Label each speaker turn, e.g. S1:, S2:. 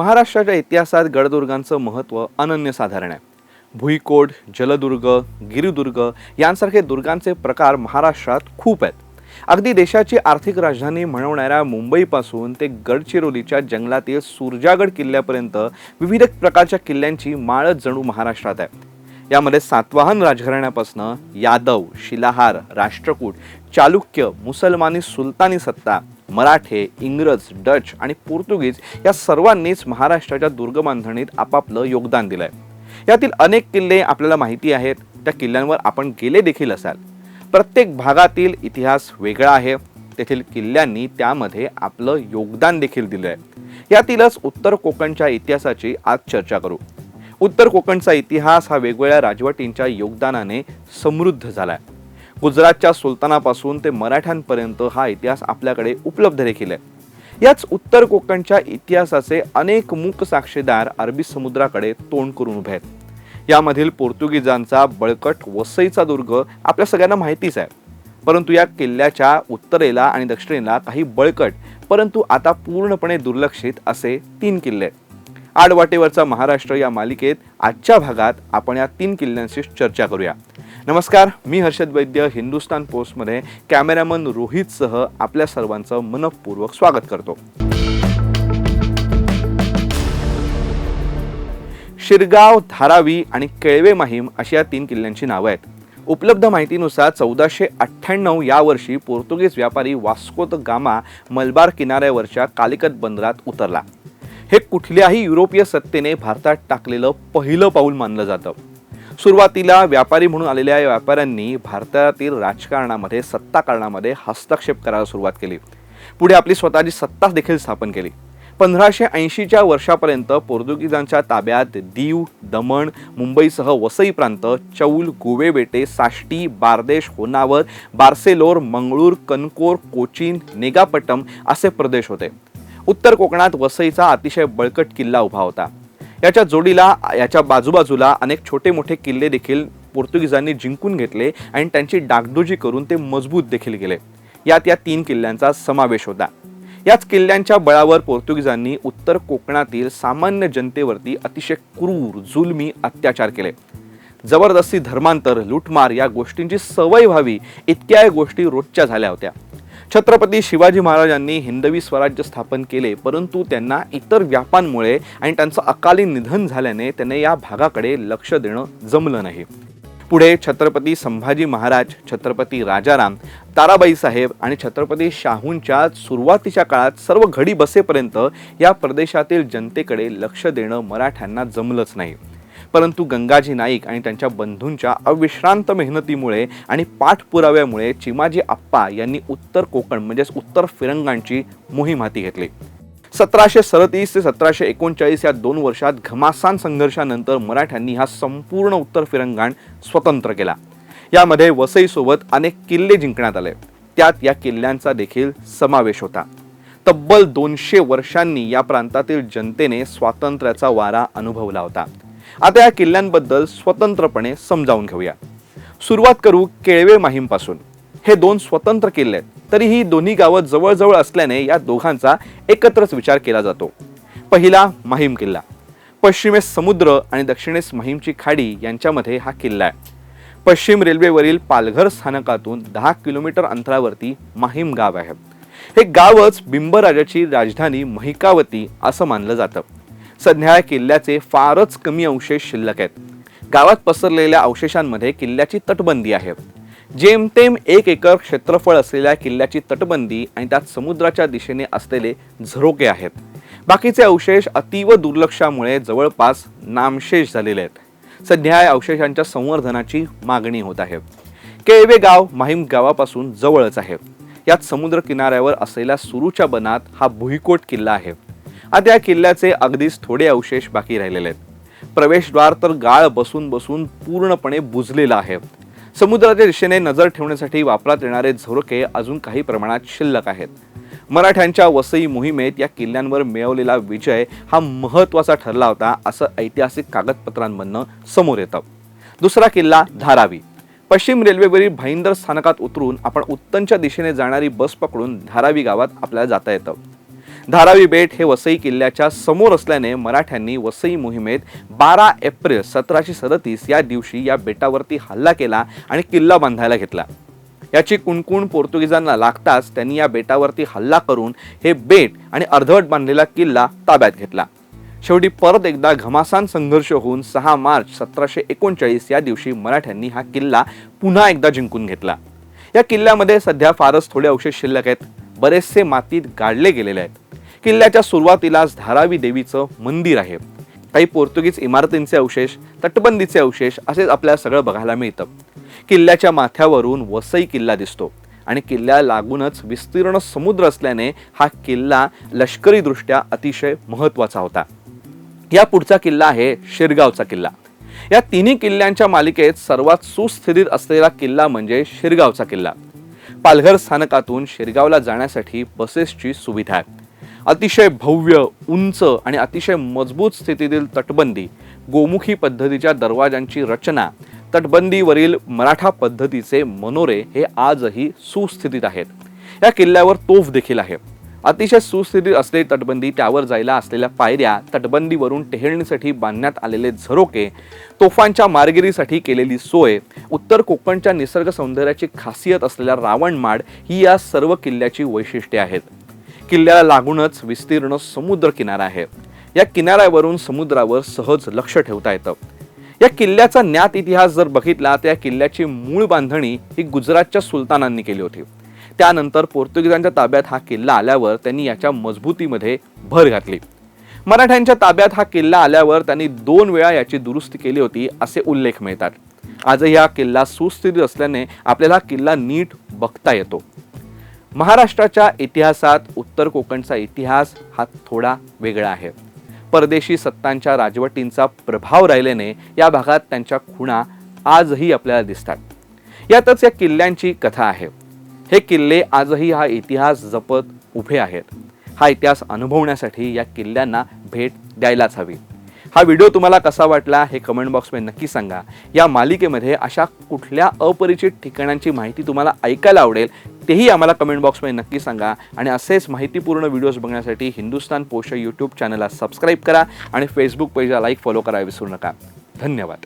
S1: महाराष्ट्राच्या इतिहासात गडदुर्गांचं महत्त्व अनन्यसाधारण आहे. भुईकोट, जलदुर्ग, गिरिदुर्ग यांसारखे दुर्गांचे प्रकार महाराष्ट्रात खूप आहेत. अगदी देशाची आर्थिक राजधानी म्हणवणाऱ्या मुंबईपासून ते गडचिरोलीच्या जंगलातील सुरजागड किल्ल्यापर्यंत विविध प्रकारच्या किल्ल्यांची माळच जणू महाराष्ट्रात आहे. यामध्ये सातवाहन राजघराण्यापासून यादव, शिलाहार, राष्ट्रकूट, चालुक्य, मुसलमानी सुलतानी सत्ता, मराठे, इंग्रज, डच आणि पोर्तुगीज या सर्वांनीच महाराष्ट्राच्या दुर्गबांधणीत आपापलं योगदान दिलंय. यातील अनेक किल्ले आपल्याला माहिती आहेत. त्या किल्ल्यांवर आपण गेले देखील असाल. प्रत्येक भागातील इतिहास वेगळा आहे. तेथील किल्ल्यांनी त्यामध्ये आपलं योगदान देखील दिलंय. यातीलच उत्तर कोकणच्या इतिहासाची आज चर्चा करू. उत्तर कोकणचा इतिहास हा वेगवेगळ्या राजवटींच्या योगदानाने समृद्ध झालाय. गुजरातच्या सुलतानापासून ते मराठ्यांपर्यंत हा इतिहास आपल्याकडे उपलब्ध देखील आहे. याच उत्तर कोकणच्या इतिहासाचे अनेक मूक साक्षीदार अरबी समुद्राकडे तोंड करून उभे आहेत. यामधील पोर्तुगीजांचा बळकट वसईचा दुर्ग आपल्या सगळ्यांना माहितीच आहे. परंतु या किल्ल्याच्या उत्तरेला आणि दक्षिणेला काही बळकट परंतु आता पूर्णपणे दुर्लक्षित असे 3 किल्ले आहेत. आडवाटेवरचा महाराष्ट्र या मालिकेत आजच्या भागात आपण या 3 किल्ल्यांची चर्चा करूया. नमस्कार, मी हर्षद वैद्य हिंदुस्तान पोस्टमध्ये कॅमेरामन रोहितसह आपल्या सर्वांचं मनपूर्वक स्वागत करतो. शिरगाव, धारावी आणि केळवे माहीम अशी या 3 किल्ल्यांची नावं आहेत. उपलब्ध माहितीनुसार 1498 या वर्षी पोर्तुगीज व्यापारी वास्को द गामा मलबार किनाऱ्यावरच्या कालिकत बंदरात उतरला. हे कुठल्याही युरोपीय सत्तेने भारतात टाकलेलं पहिलं पाऊल मानलं जातं. सुरुवातीला व्यापारी म्हणून आलेल्या या व्यापाऱ्यांनी भारतातील राजकारणामध्ये, सत्ताकारणामध्ये हस्तक्षेप करायला सुरुवात केली. पुढे आपली स्वतःची सत्ता देखील स्थापन केली. 1580च्या वर्षापर्यंत पोर्तुगीजांच्या ताब्यात दीव, दमण, मुंबईसह वसई प्रांत, चौल, गोवे बेटे, साष्टी, बारदेश, होनावर, बार्सेलोर, मंगळूर, कनकोर, कोचीन, नेगापट्टम असे प्रदेश होते. उत्तर कोकणात वसईचा अतिशय बळकट किल्ला उभा होता. याच्या जोडीला याच्या बाजूबाजूला अनेक छोटे मोठे किल्ले देखील पोर्तुगीजांनी जिंकून घेतले आणि त्यांची डागडुजी करून ते मजबूत देखील केले. यात या 3 किल्ल्यांचा समावेश होता. याच किल्ल्यांच्या बळावर पोर्तुगीजांनी उत्तर कोकणातील सामान्य जनतेवरती अतिशय क्रूर, जुलमी अत्याचार केले. जबरदस्ती, धर्मांतर, लूटमार या गोष्टींची सवय व्हावी इतक्या गोष्टी रोजच्या झाल्या होत्या. छत्रपती शिवाजी महाराजांनी हिंदवी स्वराज्य स्थापन केले, परंतु त्यांना इतर व्यापांमुळे आणि त्यांचं अकाली निधन झाल्याने त्यांना या भागाकडे लक्ष देणं जमलं नाही. पुढे छत्रपती संभाजी महाराज, छत्रपती राजाराम, ताराबाई साहेब आणि छत्रपती शाहूंच्या सुरुवातीच्या काळात सर्व घडी बसेपर्यंत या प्रदेशातील जनतेकडे लक्ष देणं मराठ्यांना जमलंच नाही. परंतु गंगाजी नाईक आणि त्यांच्या बंधूंच्या अविश्रांत मेहनतीमुळे आणि पाठपुराव्यामुळे चिमाजी आप्पा यांनी उत्तर कोकण म्हणजेच उत्तर फिरंगांची मोहीम हाती घेतली. 1737 ते 1739 या 2 वर्षात घमासान संघर्षानंतर मराठ्यांनी हा संपूर्ण उत्तर फिरंगाण स्वतंत्र केला. यामध्ये वसईसोबत अनेक किल्ले जिंकण्यात आले. त्यात या किल्ल्यांचा देखील समावेश होता. तब्बल 200 वर्षांनी या प्रांतातील जनतेने स्वातंत्र्याचा वारा अनुभवला होता. आता या किल्ल्यांबद्दल स्वतंत्रपणे समजावून घेऊया. सुरुवात करू केळवे माहीम पासून. हे 2 स्वतंत्र किल्ले आहेत, तरीही दोन्ही गावं जवळजवळ असल्याने या दोघांचा एकत्रच विचार केला जातो. पहिला माहीम किल्ला. पश्चिमेस समुद्र आणि दक्षिणेस माहीमची खाडी यांच्यामध्ये हा किल्ला आहे. पश्चिम रेल्वेवरील पालघर स्थानकातून 10 किलोमीटर अंतरावरती माहीम गाव आहे. हे गावच बिंबराजाची राजधानी महिकावती असं मानलं जातं. सध्या किल्ल्याचे फारच कमी अवशेष शिल्लक आहेत. गावात पसरलेल्या अवशेषांमध्ये किल्ल्याची तटबंदी आहे. जेमतेम 1 एकर क्षेत्रफळ असलेल्या किल्ल्याची तटबंदी आणि त्यात समुद्राच्या दिशेने असलेले झरोके आहेत. बाकीचे अवशेष अतीव दुर्लक्षामुळे जवळपास नामशेष झालेले आहेत. सध्या या अवशेषांच्या संवर्धनाची मागणी होत आहे. केळवे गाव माहीम गावापासून जवळच आहे. यात समुद्र किनाऱ्यावर असलेल्या सुरूच्या बनात हा भुईकोट किल्ला आहे. आता या किल्ल्याचे अगदीच थोडे अवशेष बाकी राहिलेले आहेत. प्रवेशद्वार तर गाळ बसून बसून पूर्णपणे बुजलेला आहे. समुद्राच्या दिशेने नजर ठेवण्यासाठी वापरात येणारे झरोके अजून काही प्रमाणात शिल्लक आहेत. मराठ्यांच्या वसई मोहिमेत या किल्ल्यांवर मिळवलेला विजय हा महत्त्वाचा ठरला होता असं ऐतिहासिक कागदपत्रांमधनं समोर येतं. दुसरा किल्ला धारावी. पश्चिम रेल्वेवरील भाईंदर स्थानकात उतरून आपण उत्तरच्या दिशेने जाणारी बस पकडून धारावी गावात आपल्याला जाता येतं. धारावी बेट हे वसई किल्ल्याच्या समोर असल्याने मराठ्यांनी वसई मोहिमेत 12 एप्रिल 1737 या दिवशी या बेटावरती हल्ला केला आणि किल्ला बांधायला घेतला. याची कुणकुण पोर्तुगीजांना लागताच त्यांनी या बेटावरती हल्ला करून हे बेट आणि अर्धवट बांधलेला किल्ला ताब्यात घेतला. शेवटी परत एकदा घमासान संघर्ष होऊन 6 मार्च 1739 या दिवशी मराठ्यांनी हा किल्ला पुन्हा एकदा जिंकून घेतला. या किल्ल्यामध्ये सध्या फारच थोडे अवशेष शिल्लक आहेत. बरेचसे मातीत गाडले गेलेले आहेत. किल्ल्याच्या सुरुवातीलाच धारावी देवीचं मंदिर आहे. काही पोर्तुगीज इमारतींचे अवशेष, तटबंदीचे अवशेष असेच आपल्याला सगळं बघायला मिळतं. किल्ल्याच्या माथ्यावरून वसई किल्ला दिसतो आणि किल्ल्याला लागूनच विस्तीर्ण समुद्र असल्याने हा किल्ला लष्करी दृष्ट्या अतिशय महत्त्वाचा होता. या पुढचा किल्ला आहे शिरगावचा किल्ला. या तिन्ही किल्ल्यांच्या मालिकेत सर्वात सुस्थितीत असलेला किल्ला म्हणजे शिरगावचा किल्ला. पालघर स्थानकातून शिरगावला जाण्यासाठी बसेसची सुविधा आहे. अतिशय भव्य, उंच आणि अतिशय मजबूत स्थितीतील तटबंदी, गोमुखी पद्धतीच्या दरवाजांची रचना, तटबंदीवरील मराठा पद्धतीचे मनोरे हे आजही सुस्थितीत आहेत. या किल्ल्यावर तोफ देखील आहे. अतिशय सुस्थितीत असलेली तटबंदी, त्यावर जायला असलेल्या पायऱ्या, तटबंदीवरून टेहळणीसाठी बांधण्यात आलेले झरोके, तोफांच्या मारगिरीसाठी केलेली सोय, उत्तर कोकणच्या निसर्ग सौंदर्याची खासियत असलेला रावणमाड ही या सर्व किल्ल्याची वैशिष्ट्ये आहेत. किल्ल्याला लागूनच विस्तीर्ण समुद्र किनारा आहे. या किनाऱ्यावरून समुद्रावर सहज लक्ष ठेवता येतं. या किल्ल्याचा ज्ञात इतिहास जर बघितला तर या किल्ल्याची मूळ बांधणी ही गुजरातच्या सुलतानांनी केली होती. त्यानंतर पोर्तुगीजांच्या ताब्यात हा किल्ला आल्यावर त्यांनी याच्या मजबूतीमध्ये भर घातली. मराठ्यांच्या ताब्यात हा किल्ला आल्यावर त्यांनी 2 वेळा याची दुरुस्ती केली होती असे उल्लेख मिळतात. आजही हा किल्ला सुस्थितीत असल्याने आपल्याला किल्ला नीट बघता येतो. महाराष्ट्राच्या इतिहासात उत्तर कोकणचा इतिहास हा थोडा वेगळा आहे. परदेशी सत्तांच्या राजवटींचा प्रभाव राहिल्याने या भागात त्यांच्या खुणा आजही आपल्याला दिसतात. यातच या किल्ल्यांची कथा आहे. हे किल्ले आजही हा इतिहास जपत उभे आहेत. हा इतिहास अनुभवण्यासाठी या किल्ल्यांना भेट द्यायलाच हवी. हा व्हिडिओ तुम्हाला कसा वाटला हे कमेंट बॉक्समध्ये नक्की सांगा. या मालिकेमध्ये अशा कुठल्या अपरिचित ठिकाणांची माहिती तुम्हाला ऐकायला आवडेल तेही आम्हाला कमेंट बॉक्समध्ये नक्की सांगा. आणि असेच माहितीपूर्ण व्हिडिओज बघण्यासाठी हिंदुस्तान पोस्ट यूट्यूब चॅनलला सबस्क्राईब करा आणि फेसबुक पेजला लाईक फॉलो करायला विसरू नका. धन्यवाद.